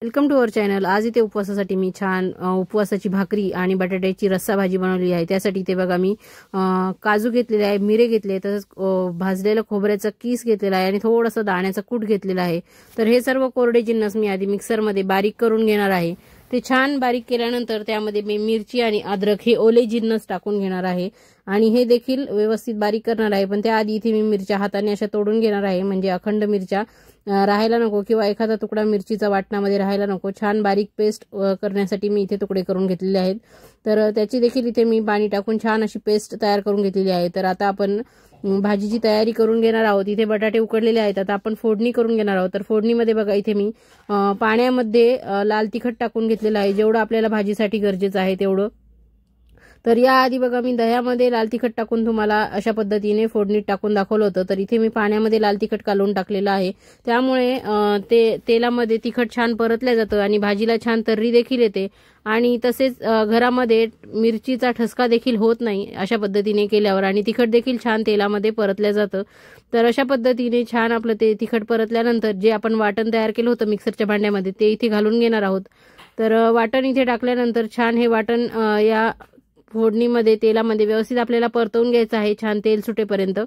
Welcome to our channel. आज इथे उपवासासाठी मी छान उपवासाची भाकरी आणि बटाट्याची रस्सा भाजी बनवली आहे। त्यासाठी इथे बघा मी काजू घेतलेले आहे, मिरे घेतले, तसंच भाजलेलं खोबऱ्याचा किस घेतलेला आहे आणि थोडंसं दाण्याचा कूट घेतलेला आहे। तर हे सर्व कोरडे जिन्नस मी आधी मिक्सरमध्ये बारीक करून घेणार आहे। ते छान बारीक केल्यानंतर त्यामध्ये मी मिरची आणि अद्रक हे ओले जिन्नस टाकून घेणार आहे आणि हे देखील व्यवस्थित बारीक करणार आहे। पण त्याआधी इथे मी मिरच्या हाताने अशा तोडून घेणार आहे, म्हणजे अखंड मिरच्या राहायला नको किंवा एखादा तुकडा मिरचीचा वाटणामध्ये राहायला नको। छान बारीक पेस्ट करण्यासाठी मी इथे तुकडे करून घेतलेले आहेत। तर त्याची देखील इथे मी पाणी टाकून छान अशी पेस्ट तयार करून घेतलेली आहे। तर आता आपण भाजीची तयारी करून घेणार आहोत। इथे बटाटे उकडलेले आहेत, आता आपण फोडणी करून घेणार आहोत। तर फोडणीमध्ये बघा इथे मी पाण्यामध्ये लाल तिखट टाकून घेतलेलं आहे, जेवढं आपल्याला भाजीसाठी गरजेचं आहे तेवढं। तर याआधी बघा मी दह्यामध्ये लाल तिखट टाकून तुम्हाला अशा पद्धतीने फोडणीत टाकून दाखवलं होतं। तर इथे मी पाण्यामध्ये लाल तिखट कालवून टाकलेलं आहे, त्यामुळे तेलामध्ये तिखट छान परतलं जातं आणि भाजीला छान तर्री देखील येते आणि तसेच घरामध्ये मिरचीचा ठसका देखील होत नाही अशा पद्धतीने केल्यावर, आणि तिखट देखील छान तेलामध्ये परतलं जातं। तर अशा पद्धतीने छान आपलं ते तिखट परतल्यानंतर जे आपण वाटण तयार केलं होतं मिक्सरच्या भांड्यामध्ये ते इथे घालून घेणार आहोत। तर वाटण इथे टाकल्यानंतर छान हे वाटण या फोडणीमध्ये तेलामध्ये व्यवस्थित आपल्याला परतवून घ्यायचं आहे, छान तेल सुटेपर्यंत।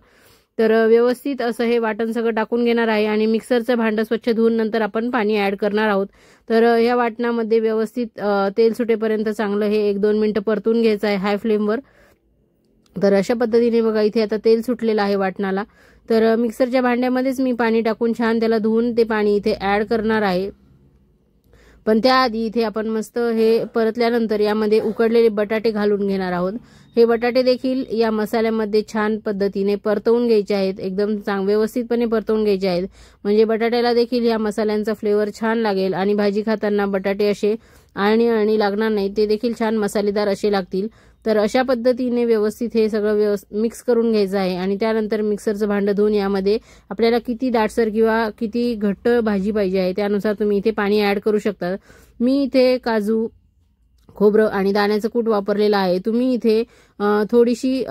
तर व्यवस्थित असं हे वाटण सगळं टाकून घेणार आहे आणि मिक्सरचं भांडं स्वच्छ धुवून नंतर आपण पाणी ऍड करणार आहोत। तर या वाटणामध्ये व्यवस्थित तेल सुटेपर्यंत चांगलं हे 1-2 मिनिटं परतून घ्यायचं आहे हाय फ्लेमवर। तर अशा पद्धतीने बघा इथे आता तेल सुटलेलं आहे वाटणाला। तर मिक्सरच्या भांड्यामध्येच मी पाणी टाकून छान त्याला धुवून ते पाणी इथे ऍड करणार आहे। पण त्याआधी इथे आपण मस्त हे परतल्यानंतर यामध्ये उकडलेले बटाटे घालून घेणार आहोत। हे बटाटे देखील या मसाल्यामध्ये छान पद्धतीने परतवून घ्यायचे आहेत, एकदम व्यवस्थितपणे परतवून घ्यायचे आहेत, म्हणजे बटाट्याला देखील या मसाल्यांचा फ्लेवर छान लागेल आणि भाजी खाताना बटाटे असे आणि लागणार नाही, ते देखील छान मसालेदार असे लागतील। तर अशा पद्धतीने व्यवस्थित हे सगळं मिक्स करून घ्यायचं आहे आणि त्यानंतर मिक्सरचं भांडं धुवून यामध्ये आपल्याला किती दाटसर किंवा किती घट्ट भाजी पाहिजे आहे त्यानुसार तुम्ही इथे पाणी ऍड करू शकता। मी इथे काजू, खोबरं आणि दाण्याचं कूट वापरलेलं आहे। तुम्ही इथे थोडीशी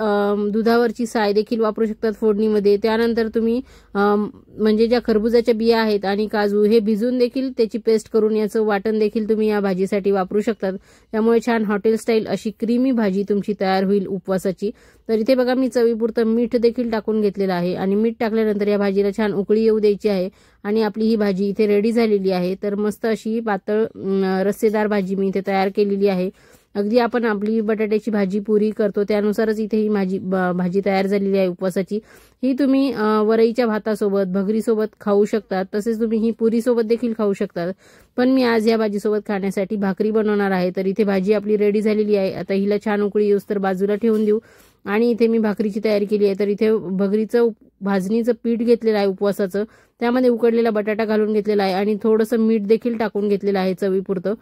दुधावरची साय देखील वापरू शकतात फोडणीमध्ये। त्यानंतर तुम्ही म्हणजे ज्या खरबुजाच्या बिया आहेत आणि काजू हे भिजून देखील त्याची पेस्ट करून याचं वाटण देखील तुम्ही या भाजीसाठी वापरू शकतात। त्यामुळे छान हॉटेल स्टाईल अशी क्रीमी भाजी तुमची तयार होईल उपवासाची। तर इथे बघा मी चवीपुरतं मीठ देखील टाकून घेतलेलं आहे आणि मीठ टाकल्यानंतर या भाजीला छान उकळी येऊ द्यायची आहे आणि आपली ही भाजी इथे रेडी झालेली आहे। तर मस्त अशी पातळ रस्सेदार भाजी मी इथे तयार केलेली आहे। अगदी आपण आपली बटाट्याची भाजी पुरी करतो त्यानुसारच इथे ही भाजी तयार झालेली आहे उपवासाची। ही तुम्ही वरईच्या भातासोबत, भगरीसोबत खाऊ शकतात, तसेच तुम्ही ही पुरीसोबत देखील खाऊ शकतात। पण मी आज या भाजीसोबत खाण्यासाठी भाकरी बनवणार आहे। तर इथे भाजी आपली रेडी झालेली आहे, आता हिला छान उकळी येऊस तर बाजूला ठेवून देऊ आणि इथे मी भाकरीची तयारी केली आहे। तर इथे भाजणीचं पीठ घेतलेलं आहे उपवासाचं, त्यामध्ये उकडलेला बटाटा घालून घेतलेला आहे आणि थोडंसं मीठ देखील टाकून घेतलेलं आहे चवीपुरतं।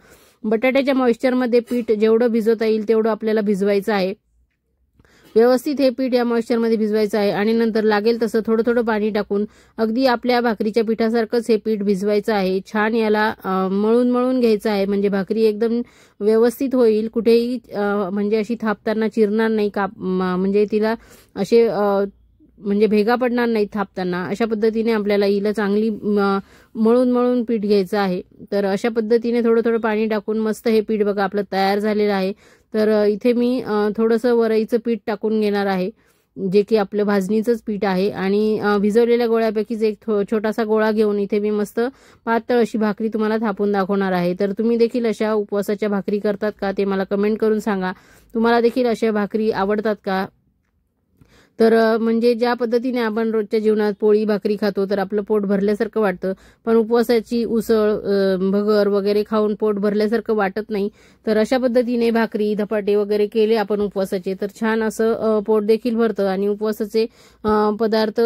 बटाट्याच्या मॉइश्चरमध्ये पीठ जेवढं भिजवता येईल तेवढं आपल्याला भिजवायचं आहे। व्यवस्थित हे पीठ या मॉइश्चरमध्ये भिजवायचं आहे आणि नंतर लागेल तसं थोडं थोडं पाणी टाकून अगदी आपल्या भाकरीच्या पिठासारखंच हे पीठ भिजवायचं आहे। छान याला मळून घ्यायचं आहे, म्हणजे भाकरी एकदम व्यवस्थित होईल, कुठेही म्हणजे अशी थापताना चिरणार नाही, म्हणजे तिला असे म्हणजे भेगा पडणार नाही थापताना। अशा पद्धतीने आपल्याला हिला चांगली मळून पीठ घ्यायचं आहे। तर अशा पद्धतीने थोडं थोडं पाणी टाकून मस्त हे पीठ बघा आपलं तयार झालेलं आहे। तर इथे मी थोडंसं वरईचं पीठ टाकून घेणार आहे, जे की आपलं भाजणीचंच पीठ आहे आणि भिजवलेल्या गोळ्यापैकीच एक छोटासा गोळा घेऊन इथे मी मस्त पातळ अशी भाकरी तुम्हाला थापून दाखवणार आहे। तर तुम्ही देखील अशा उपवासाच्या भाकरी करतात का ते मला कमेंट करून सांगा। तुम्हाला देखील अशा भाकरी आवडतात का? तर म्हणजे ज्या पद्धतीने आपण रोजच्या जीवनात पोळी भाकरी खातो तर आपलं पोट भरल्यासारखं वाटतं, पण उपवासाची उसळ, भगर वगैरे खाऊन पोट भरल्यासारखं वाटत नाही। तर अशा पद्धतीने भाकरी, धपाटे वगैरे केले आपण उपवासाचे तर छान असं पोट देखील भरतं आणि उपवासाचे पदार्थ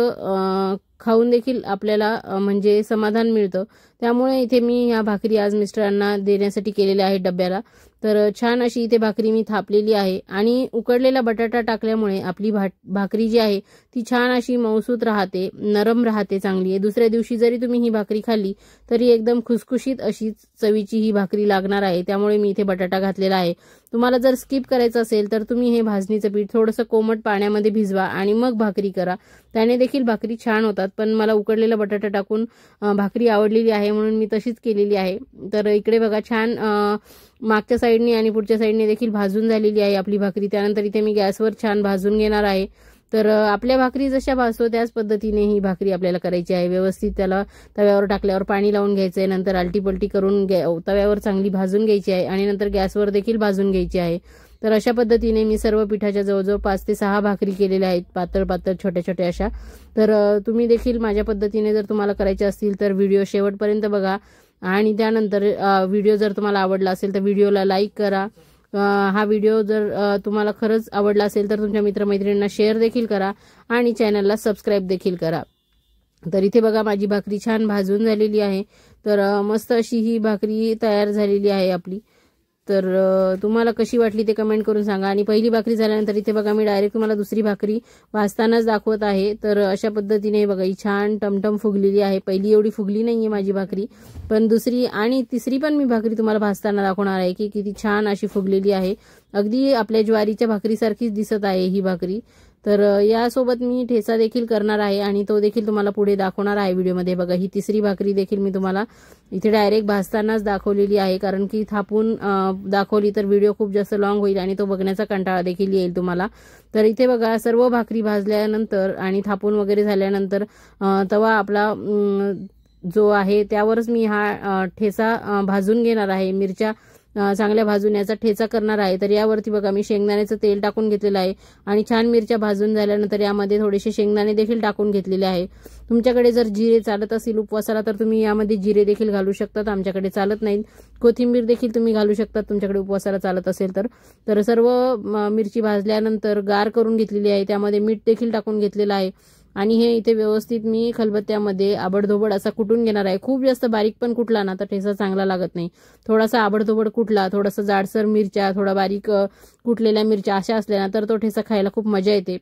खाऊन देखील आपल्याला म्हणजे समाधान मिळतं। त्यामुळे इथे मी ह्या भाकरी आज मिस्टरांना देण्यासाठी केलेल्या आहेत डब्याला। तर छान अशी इथे भाकरी मी थापलेली आहे आणि उकडलेला बटाटा टाकल्यामुळे आपली भाकरी जी आहे ती छान अशी मऊसूत राहते, नरम राहते, चांगली आहे। दुसऱ्या दिवशी जरी तुम्ही ही भाकरी खाल्ली तरी एकदम खुसखुशीत अशी चवीची ही भाकरी लागणार आहे, त्यामुळे मी इथे बटाटा घातलेला आहे। तुम्हाला जर स्किप करायचं असेल तर तुम्ही हे भाजणीचं पीठ थोडंसं कोमट पाण्यामध्ये भिजवा आणि मग भाकरी करा, त्याने देखील भाकरी छान होतात. पण मला उकडलेला बटाटा टाकून भाकरी आवडलेली आहे म्हणून मी तशीच केलेली आहे. तर इकडे बघा छान मागच्या साईडने आणि पुढच्या साईडने देखील भाजून झालेली आहे आपली भाकरी. त्यानंतर इथे मी गॅसवर छान भाजून घेणार आहे. तर आपल्या भाकरी जशा भाजतो त्याच पद्धतीने ही भाकरी आपल्याला करायची आहे. व्यवस्थित त्याला तव्यावर टाकल्यावर पाणी लावून घ्यायचं आहे, नंतर आलटी पलटी करून तव्यावर चांगली भाजून घ्यायची आहे आणि नंतर गॅसवर देखील भाजून घ्यायची आहे. तर अशा पद्धतीने मी सर्व पिठाच्या जवळजवळ 5 ते 6 भाकरी केलेल्या आहेत, पातळ पातळ छोट्या छोट्या अशा. तर तुम्ही देखील माझ्या पद्धतीने जर तुम्हाला करायचे असतील तर व्हिडिओ शेवटपर्यंत बघा आणि त्यानंतर व्हिडिओ जर तुम्हाला आवडला असेल तर व्हिडिओला लाईक करा. हा व्हिडिओ जर तुम्हाला खरंच आवडला असेल तर तुमच्या मित्रमैत्रिणींना शेअर देखील करा आणि चॅनलला सबस्क्राईब देखील करा. तर इथे बघा माझी भाकरी छान भाजून झालेली आहे. तर मस्त अशी ही भाकरी तयार झालेली आहे आपली. तर तुम्हाला कशी वाटली ते कमेंट करून सांगा. आणि पहिली भाकरी झाल्यानंतर इथे बघा मी डायरेक्ट तुम्हाला दुसरी भाकरी भाजतानाच दाखवत आहे. तर अशा पद्धतीने बघा ही छान टमटम फुगलेली आहे. पहिली एवढी फुगली नाहीये माझी भाकरी, पण दुसरी आणि तिसरी पण मी भाकरी तुम्हाला भाजताना दाखवणार आहे की किती छान अशी फुगलेली आहे. अगदी आपल्या ज्वारीच्या भाकरीसारखीच दिसत आहे ही भाकरी. तर यासोबत मी ठेचा देखील करणार आहे आणि तो देखील तुम्हाला पुढे दाखवणार आहे व्हिडिओमध्ये. बघा ही तिसरी भाकरी देखील मी तुम्हाला इथे डायरेक्ट भाजतानाच दाखवलेली आहे, कारण की थापून दाखवली तर व्हिडिओ खूप जास्त लॉंग होईल आणि तो बघण्याचा कंटाळा देखील येईल तुम्हाला. तर इथे बघा सर्व भाकरी भाजल्यानंतर आणि थापून वगैरे झाल्यानंतर तवा आपला जो आहे त्यावरच मी हा ठेचा भाजून घेणार आहे. मिरच्या चांगल्या भाजून याचा ठेचा करणार आहे. तर यावरती बघा मी शेंगदाण्याचं तेल टाकून घेतलेलं आहे आणि छान मिरच्या भाजून झाल्यानंतर यामध्ये थोडेसे शेंगदाणे देखील टाकून घेतलेले आहे. तुमच्याकडे जर जिरे चालत असेल उपवासाला तर तुम्ही यामध्ये जिरे देखील घालू शकतात, आमच्याकडे चालत नाहीत. कोथिंबीर देखील तुम्ही घालू शकतात तुमच्याकडे उपवासाला चालत असेल तर. तर सर्व मिरची भाजल्यानंतर गार करून घेतलेली आहे, त्यामध्ये मीठ देखील टाकून घेतलेलं आहे आणि हे इथे व्यवस्थित मी खलबत्त्यामध्ये आबडधोबड असा कुटून घेणार आहे. खूप जास्त बारीक पण कुटला ना तर ठेचा चांगला लागत नाही. थोडासा आबडधोबड कुटला, थोडासा जाडसर मिरच्या, थोडा बारीक कुटलेल्या मिरच्या अशा असल्या ना तर तो ठेचा खायला खूप मजा येते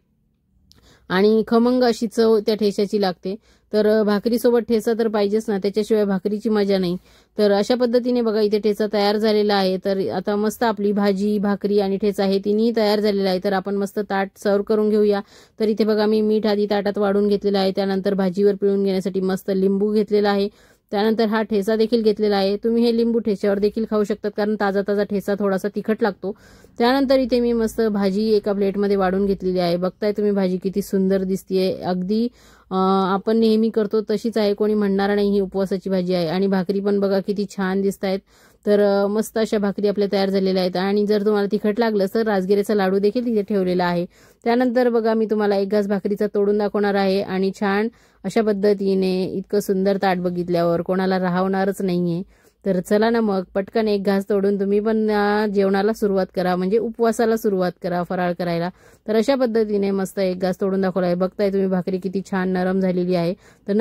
आणि खमंग अशी चव त्या ठेच्याची लागते. तर भाकरीसोबत ठेचा तर पाहिजेच ना, त्याच्याशिवाय भाकरीची मजा नाही. तर अशा पद्धतीने बघा इथे ठेचा तयार झालेला आहे. तर आता मस्त आपली भाजी, भाकरी आणि ठेचा हे तिन्ही तयार झालेलं आहे. तर आपण मस्त ताट सर्व करून घेऊया. तर इथे बघा मी मीठ आधी ताटात वाढून घेतलेलं आहे, त्यानंतर भाजीवर पिळून घेण्यासाठी मस्त लिंबू घेतलेला आहे, त्यानंतर हा ठेचा देखील घेतलेला आहे. तुम्ही हे लिंबू ठेच्यावर देखील खाऊ शकतात कारण ताजा ताजा ठेचा थोडासा तिखट लागतो. त्यानंतर इथे मी मस्त भाजी एका प्लेटमध्ये वाढून घेतलेली आहे. बघताय तुम्ही भाजी किती सुंदर दिसतीये, अगदी आपण नेहमी करतो तशीच आहे, कोणी म्हणणार नाही ही उपवासाची भाजी आहे. आणि भाकरी पण बघा किती छान दिसत आहेत. तर मस्त अशा भाकरी आपल्या तयार झालेल्या आहेत. आणि जर तुम्हाला तिखट लागलं तर राजगिऱ्याचा लाडू देखील तिथे ठेवलेला आहे. त्यानंतर बघा मी तुम्हाला एक घास भाकरीचा तोडून दाखवणार आहे आणि छान अशा पद्धतीने इतकं सुंदर ताट बघितल्यावर कोणाला राहणारच नाहीये. तर चला ना मग पटकन एक घास तोडून तुम्ही पण जेवणाला सुरुवात करा, म्हणजे उपवासाला सुरुवात करा फराळ करायला. तर अशा पद्धतीने मस्त एक घास तोडून दाखवला आहे. बघताय तुम्ही भाकरी किती छान नरम झालेली आहे. तर